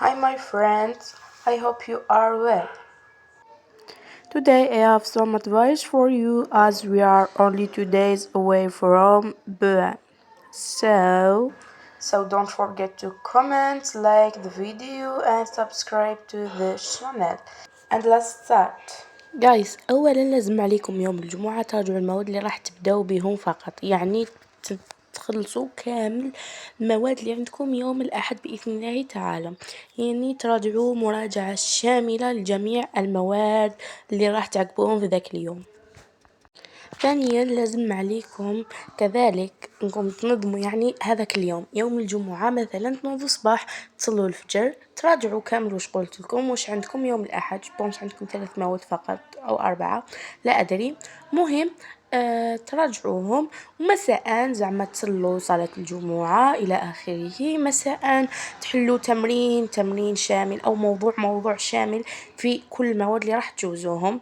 Hi, my friends. I hope you are well. Today, I have some advice for you as we are only 2 days away from Buan. So don't forget to comment, like the video, and subscribe to the channel. And let's start. جايز اولا لازم عليكم يوم الجمعة تراجعوا المواد اللي راح تبداو بهم فقط، يعني تخلصوا كامل المواد اللي عندكم يوم الأحد بإذن الله تعالى، يعني تراجعوا مراجعة شاملة لجميع المواد اللي راح تعقبوهم في ذاك اليوم. ثانيا لازم عليكم كذلك انكم تنظموا يعني هذاك اليوم يوم الجمعة مثلا تنوضوا الصباح تصلوا الفجر تراجعوا كامل وش قلت لكم وش عندكم يوم الأحد. بونس عندكم 3 مواد فقط أو 4 لا أدري. مهم تراجعوهم ومساء زعما تصلوا صلاة الجمعة إلى آخره. مساء تحلوا تمرين شامل أو موضوع شامل في كل المواد اللي راح تجوزوهم.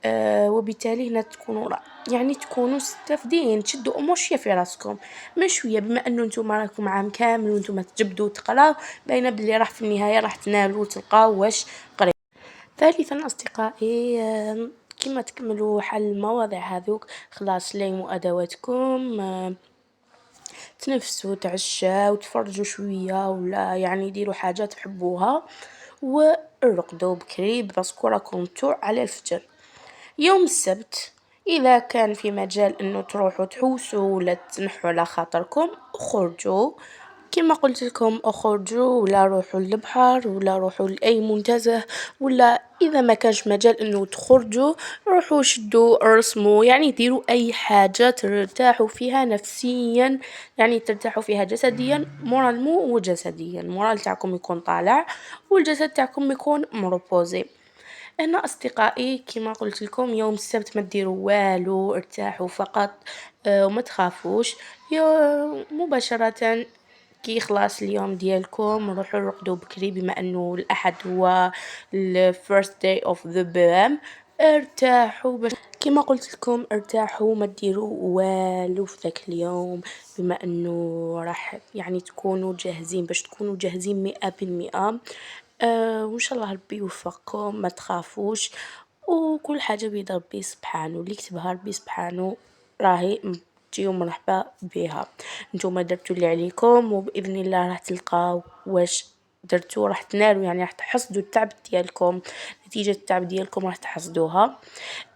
وبالتالي هنا تكونوا مستفيدين تشدوا أمور شوية في راسكم من شوية، بما أنه انتم راكم عام كامل وانتم تجبدوا تقراو باينة بلي راح في النهاية راح تنالوا تلقاو واش قريتوا. ثالثا أصدقائي كما تكملوا حل المواضيع هذوك خلاص ليموا أدواتكم، تنفسوا تعشاو وتفرجوا شوية ولا يعني ديروا حاجة تحبوها ورقدوا بكري باسكو راكم على الفجر. يوم السبت إذا كان في مجال إنه تروحوا تحوسوا ولا تنحوا على خاطركم خرجوا كما قلت لكم، اخرجوا ولا روحوا للبحر ولا روحوا لأي منتزه، ولا إذا ما كانش مجال إنه تخرجوا روحوا شدوا ارسموا، يعني ديروا أي حاجة ترتاحوا فيها نفسيا، يعني ترتاحوا فيها جسديا مورالمو وجسديا. المورال تاعكم يكون طالع والجسد تاعكم يكون مروبوزي. هنا أصدقائي كما قلت لكم يوم السبت ما تديروا والو ارتاحوا فقط، وما تخافوش مباشرة كي خلاص اليوم ديالكم روحوا رقدوا بكري بما أنه الأحد هو ال first day of the BM. ارتاحوا كما قلت لكم ارتاحوا ما تديروا والو في ذاك اليوم بما أنه راح يعني تكونوا جاهزين باش تكونوا جاهزين 100%. وإن شاء الله ربي يوفقكم ما تخافوش، وكل حاجة بيد ربي سبحانه اللي كتبها ربي سبحانه راهي تجيو مرحبا بها. نتوما درتوا اللي عليكم وبإذن الله راح تلقاو واش درتوا، راح تنالوا يعني راح تحصدوا التعب ديالكم، نتيجة التعب ديالكم راح تحصدوها.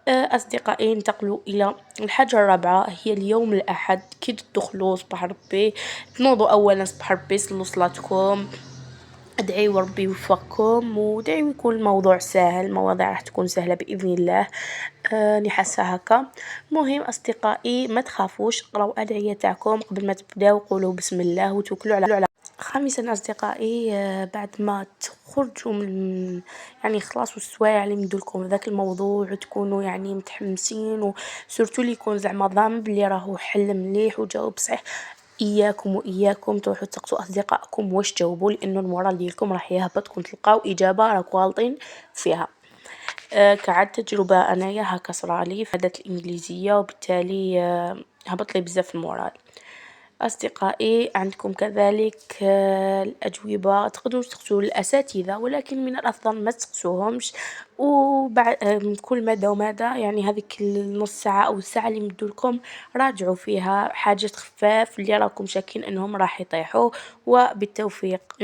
أصدقائي ننتقلوا إلى الحاجة الرابعة هي اليوم الأحد كي تدخلوا صباح ربي تنوضوا أولا صباح ربي صلوا صلاتكم ادعيوا ربي يوفقكم ودعيوا يكون الموضوع سهل، المواضيع راح تكون سهلة بإذن الله. نحسها هكا. مهم أصدقائي ما تخافوش اقرأوا أدعية تاعكم قبل ما تبداو قولوا بسم الله وتوكلوا على. خامسا أصدقائي بعد ما تخرجوا من يعني خلاص والسوايع اللي مدولكم ذاك الموضوع وتكونوا يعني متحمسين وسورتو اللي يكون زعما ضامن بلي راهو حل مليح وجاوب صحيح، إياكم تروحوا تسقسوا أصدقائكم واش جاوبوا لأنه المورال ديالكم راح يهبط تلقاو إجابة راكو غالطين فيها. كعاد تجربة أنايا هكا صرالي في مادة الإنجليزية وبالتالي هبط لي بزاف المورال. أصدقائي عندكم كذلك الأجوبة تقدروا تسقسوا الأساتذة ولكن من الأفضل ما تسقسوهمش، وبعد كل مادة ومادة يعني هذيك النص ساعة أو الساعة اللي مدولكم راجعوا فيها حاجات خفاف اللي راكم شاكين أنهم راح يطيحوا، وبالتوفيق.